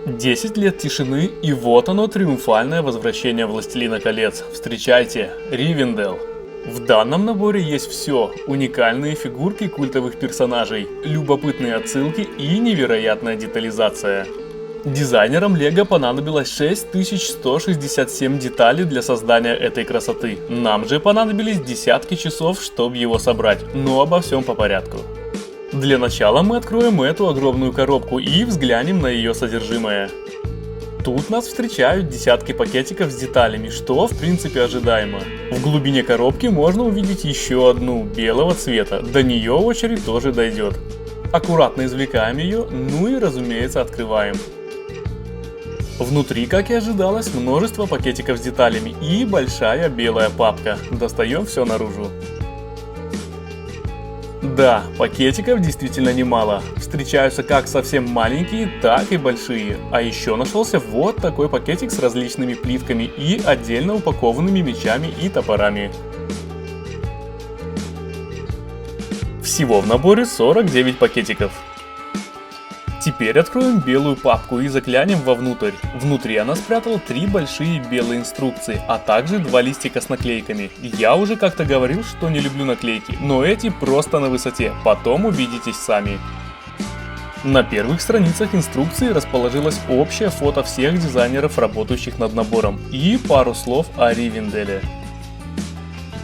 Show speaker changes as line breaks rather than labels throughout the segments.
10 лет тишины, и вот оно, триумфальное возвращение Властелина колец. Встречайте, Ривендell. В данном наборе есть все: уникальные фигурки культовых персонажей, любопытные отсылки и невероятная детализация. Дизайнерам Лего понадобилось 6167 деталей для создания этой красоты. Нам же понадобились десятки часов, чтобы его собрать, но обо всем по порядку. Для начала мы откроем эту огромную коробку и взглянем на ее содержимое. Тут нас встречают десятки пакетиков с деталями, что в принципе ожидаемо. В глубине коробки можно увидеть еще одну, белого цвета, до нее очередь тоже дойдет. Аккуратно извлекаем ее, ну и разумеется открываем. Внутри, как и ожидалось, множество пакетиков с деталями и большая белая папка. Достаем все наружу. Да, пакетиков действительно немало. Встречаются как совсем маленькие, так и большие. А еще нашелся вот такой пакетик с различными плитками и отдельно упакованными мечами и топорами. Всего в наборе 49 пакетиков. Теперь откроем белую папку и заглянем вовнутрь. Внутри она спрятала 3 большие белые инструкции, а также 2 листика с наклейками. Я уже как-то говорил, что не люблю наклейки, но эти просто на высоте, потом убедитесь сами. На первых страницах инструкции расположилось общее фото всех дизайнеров, работающих над набором, и пару слов о Ривенделле.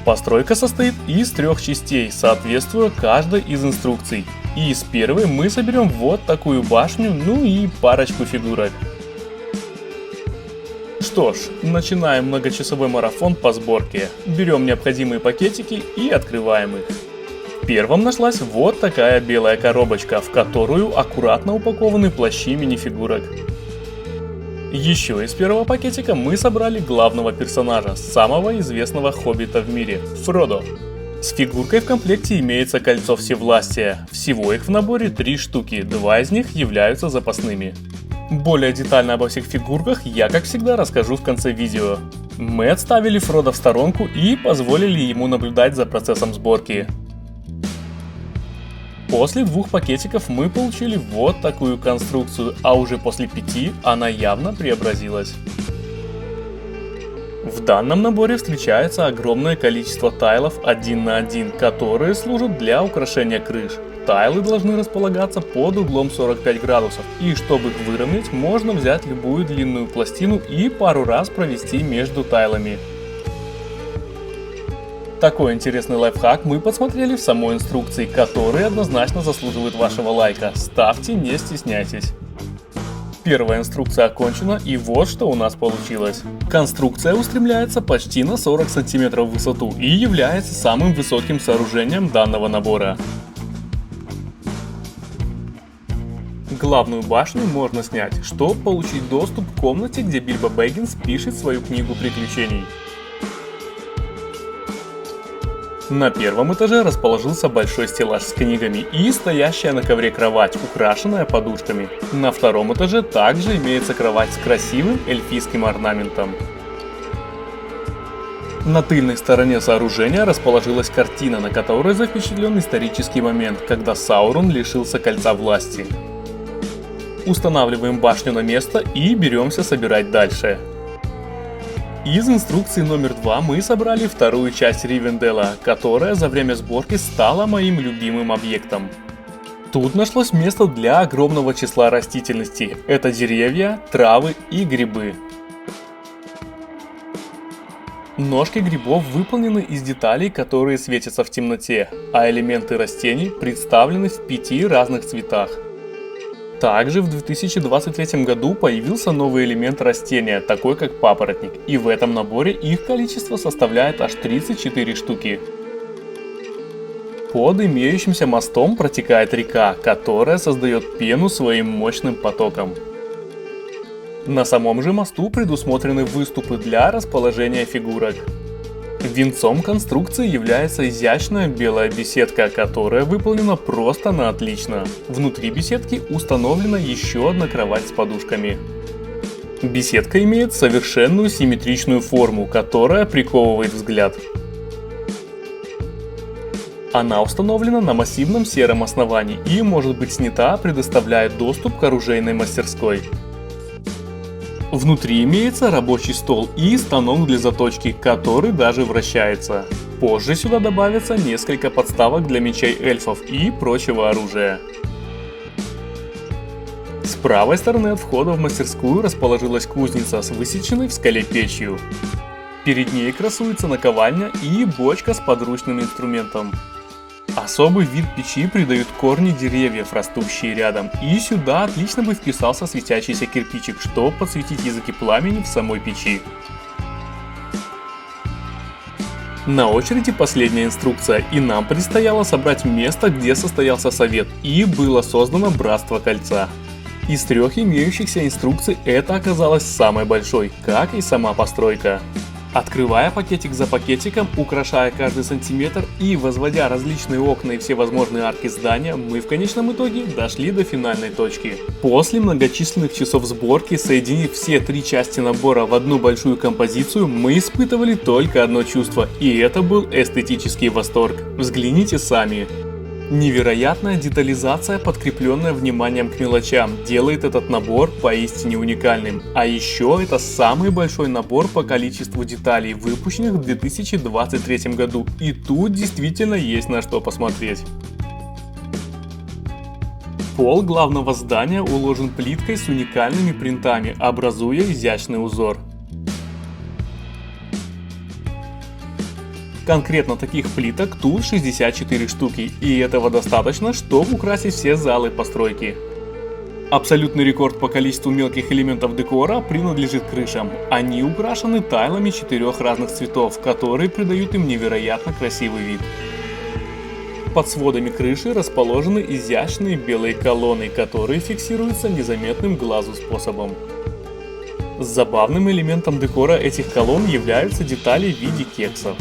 Постройка состоит из 3 частей, соответствуя каждой из инструкций. И из первой мы соберем вот такую башню, ну и парочку фигурок. Что ж, начинаем многочасовой марафон по сборке. Берем необходимые пакетики и открываем их. Первым нашлась вот такая белая коробочка, в которую аккуратно упакованы плащи минифигурок. Еще из первого пакетика мы собрали главного персонажа, самого известного хоббита в мире – Фродо. С фигуркой в комплекте имеется кольцо всевластия. Всего их в наборе 3 штуки, 2 из них являются запасными. Более детально обо всех фигурках я, как всегда, расскажу в конце видео. Мы отставили Фродо в сторонку и позволили ему наблюдать за процессом сборки. После 2 пакетиков мы получили вот такую конструкцию, а уже после 5 она явно преобразилась. В данном наборе встречается огромное количество тайлов 1 на 1, которые служат для украшения крыш. Тайлы должны располагаться под углом 45 градусов, и чтобы их выровнять, можно взять любую длинную пластину и пару раз провести между тайлами. Такой интересный лайфхак мы подсмотрели в самой инструкции, который однозначно заслуживает вашего лайка. Ставьте, не стесняйтесь. Первая инструкция окончена, и вот что у нас получилось. Конструкция устремляется почти на 40 см в высоту и является самым высоким сооружением данного набора. Главную башню можно снять, чтобы получить доступ к комнате, где Бильбо Бэггинс пишет свою книгу приключений. На первом этаже расположился большой стеллаж с книгами и стоящая на ковре кровать, украшенная подушками. На втором этаже также имеется кровать с красивым эльфийским орнаментом. На тыльной стороне сооружения расположилась картина, на которой запечатлен исторический момент, когда Саурон лишился кольца власти. Устанавливаем башню на место и беремся собирать дальше. Из инструкции номер 2 мы собрали вторую часть Ривенделла, которая за время сборки стала моим любимым объектом. Тут нашлось место для огромного числа растительности. Это деревья, травы и грибы. Ножки грибов выполнены из деталей, которые светятся в темноте, а элементы растений представлены в 5 разных цветах. Также в 2023 году появился новый элемент растения, такой как папоротник, и в этом наборе их количество составляет аж 34 штуки. Под имеющимся мостом протекает река, которая создает пену своим мощным потоком. На самом же мосту предусмотрены выступы для расположения фигурок. Венцом конструкции является изящная белая беседка, которая выполнена просто на отлично. Внутри беседки установлена еще одна кровать с подушками. Беседка имеет совершенную симметричную форму, которая приковывает взгляд. Она установлена на массивном сером основании и может быть снята, предоставляя доступ к оружейной мастерской. Внутри имеется рабочий стол и станок для заточки, который даже вращается. Позже сюда добавятся несколько подставок для мечей эльфов и прочего оружия. С правой стороны от входа в мастерскую расположилась кузница с высеченной в скале печью. Перед ней красуется наковальня и бочка с подручным инструментом. Особый вид печи придают корни деревьев, растущие рядом, и сюда отлично бы вписался светящийся кирпичик, чтобы подсветить языки пламени в самой печи. На очереди последняя инструкция, и нам предстояло собрать место, где состоялся совет, и было создано Братство Кольца. Из 3 имеющихся инструкций это оказалось самой большой, как и сама постройка. Открывая пакетик за пакетиком, украшая каждый сантиметр и возводя различные окна и всевозможные арки здания, мы в конечном итоге дошли до финальной точки. После многочисленных часов сборки, соединив все 3 части набора в одну большую композицию, мы испытывали только одно чувство, и это был эстетический восторг. Взгляните сами. Невероятная детализация, подкрепленная вниманием к мелочам, делает этот набор поистине уникальным. А еще это самый большой набор по количеству деталей, выпущенных в 2023 году. И тут действительно есть на что посмотреть. Пол главного здания уложен плиткой с уникальными принтами, образуя изящный узор. Конкретно таких плиток тут 64 штуки, и этого достаточно, чтобы украсить все залы постройки. Абсолютный рекорд по количеству мелких элементов декора принадлежит крышам. Они украшены тайлами 4 разных цветов, которые придают им невероятно красивый вид. Под сводами крыши расположены изящные белые колонны, которые фиксируются незаметным глазу способом. Забавным элементом декора этих колонн являются детали в виде кексов.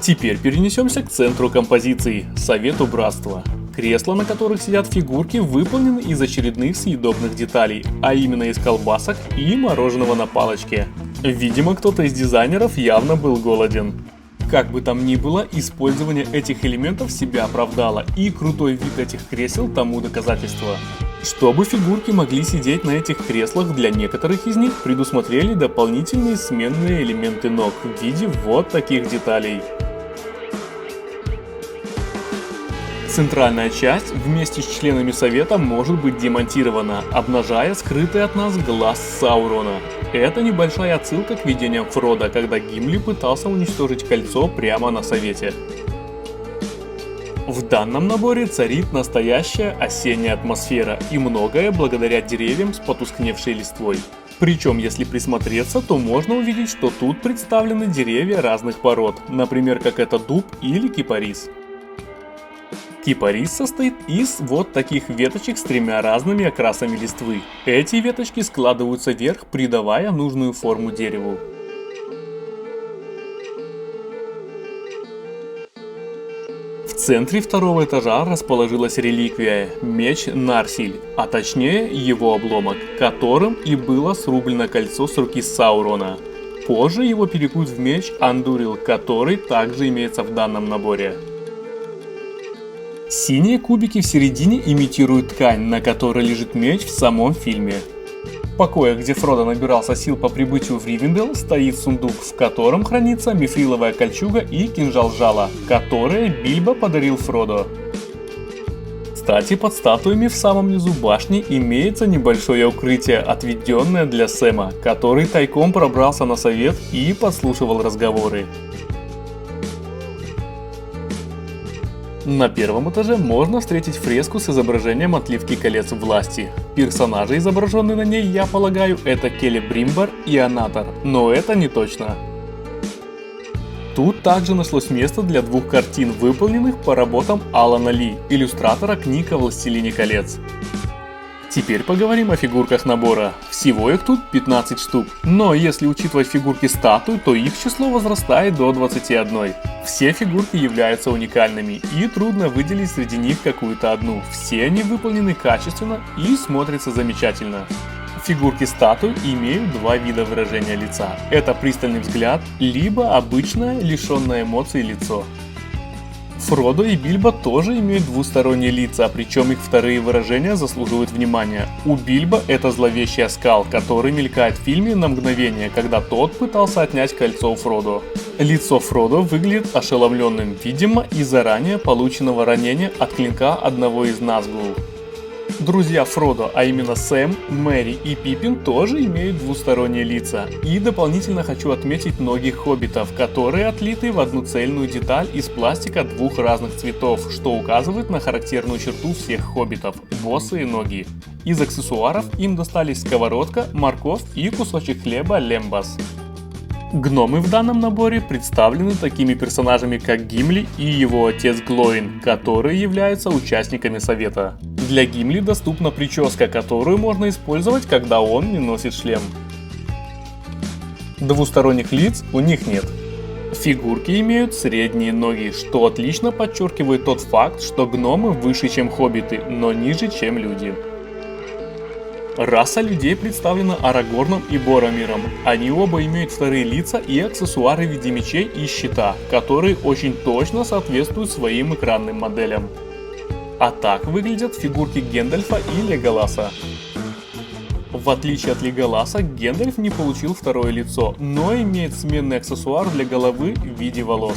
Теперь перенесемся к центру композиции – Совету Братства. Кресла, на которых сидят фигурки, выполнены из очередных съедобных деталей, а именно из колбасок и мороженого на палочке. Видимо, кто-то из дизайнеров явно был голоден. Как бы там ни было, использование этих элементов себя оправдало, и крутой вид этих кресел тому доказательство. Чтобы фигурки могли сидеть на этих креслах, для некоторых из них предусмотрели дополнительные сменные элементы ног в виде вот таких деталей. Центральная часть вместе с членами совета может быть демонтирована, обнажая скрытый от нас глаз Саурона. Это небольшая отсылка к видениям Фродо, когда Гимли пытался уничтожить кольцо прямо на совете. В данном наборе царит настоящая осенняя атмосфера, и многое благодаря деревьям с потускневшей листвой. Причем, если присмотреться, то можно увидеть, что тут представлены деревья разных пород, например, как это дуб или кипарис. Кипарис состоит из вот таких веточек с 3 разными окрасами листвы. Эти веточки складываются вверх, придавая нужную форму дереву. В центре 2-го этажа расположилась реликвия – меч Нарсиль, а точнее его обломок, которым и было срублено кольцо с руки Саурона. Позже его перекуют в меч Андурил, который также имеется в данном наборе. Синие кубики в середине имитируют ткань, на которой лежит меч в самом фильме. В покоях, где Фродо набирался сил по прибытию в Ривендел, стоит сундук, в котором хранится мифриловая кольчуга и кинжал жала, которые Бильбо подарил Фродо. Кстати, под статуями в самом низу башни имеется небольшое укрытие, отведенное для Сэма, который тайком пробрался на совет и подслушивал разговоры. На 1-м этаже можно встретить фреску с изображением отливки колец власти. Персонажи, изображенные на ней, я полагаю, это Келебримбар и Анатор, но это не точно. Тут также нашлось место для 2 картин, выполненных по работам Алана Ли, иллюстратора книг о Властелине колец. Теперь поговорим о фигурках набора. Всего их тут 15 штук, но если учитывать фигурки статуй, то их число возрастает до 21. Все фигурки являются уникальными, и трудно выделить среди них какую-то одну. Все они выполнены качественно и смотрятся замечательно. Фигурки статуй имеют 2 вида выражения лица. Это пристальный взгляд, либо обычное, лишенное эмоций лицо. Фродо и Бильбо тоже имеют двусторонние лица, причем их вторые выражения заслуживают внимания. У Бильбо это зловещий оскал, который мелькает в фильме на мгновение, когда тот пытался отнять кольцо у Фродо. Лицо Фродо выглядит ошеломленным, видимо, из-за ранее полученного ранения от клинка одного из Назгул. Друзья Фродо, а именно Сэм, Мэри и Пиппин, тоже имеют двусторонние лица. И дополнительно хочу отметить ноги хоббитов, которые отлиты в одну цельную деталь из пластика двух разных цветов, что указывает на характерную черту всех хоббитов – босые ноги. Из аксессуаров им достались сковородка, морковь и кусочек хлеба лембас. Гномы в данном наборе представлены такими персонажами, как Гимли и его отец Глоин, которые являются участниками совета. Для Гимли доступна прическа, которую можно использовать, когда он не носит шлем. Двусторонних лиц у них нет. Фигурки имеют средние ноги, что отлично подчеркивает тот факт, что гномы выше, чем хоббиты, но ниже, чем люди. Раса людей представлена Арагорном и Боромиром. Они оба имеют вторые лица и аксессуары в виде мечей и щита, которые очень точно соответствуют своим экранным моделям. А так выглядят фигурки Гендальфа и Леголаса. В отличие от Леголаса, Гендальф не получил второе лицо, но имеет сменный аксессуар для головы в виде волос.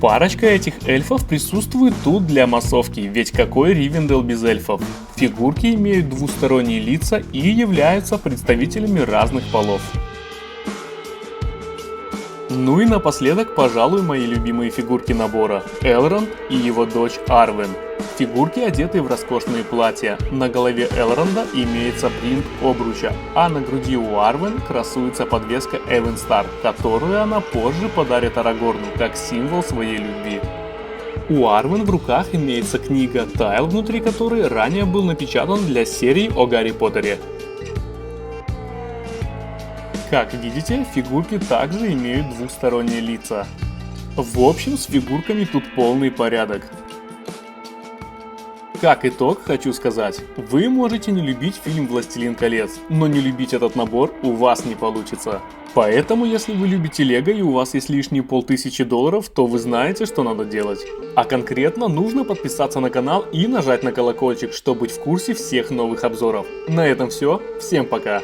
Парочка этих эльфов присутствует тут для массовки, ведь какой Ривендел без эльфов? Фигурки имеют двусторонние лица и являются представителями разных полов. Ну и напоследок, пожалуй, мои любимые фигурки набора – Элронд и его дочь Арвен. Фигурки одеты в роскошные платья, на голове Элронда имеется принт обруча, а на груди у Арвен красуется подвеска Эвенстар, которую она позже подарит Арагорну как символ своей любви. У Арвен в руках имеется книга, тайл внутри которой ранее был напечатан для серии о Гарри Поттере. Как видите, фигурки также имеют двусторонние лица. В общем, с фигурками тут полный порядок. Как итог, хочу сказать, вы можете не любить фильм «Властелин колец», но не любить этот набор у вас не получится. Поэтому, если вы любите Лего и у вас есть лишние $1500, то вы знаете, что надо делать. А конкретно нужно подписаться на канал и нажать на колокольчик, чтобы быть в курсе всех новых обзоров. На этом все, всем пока!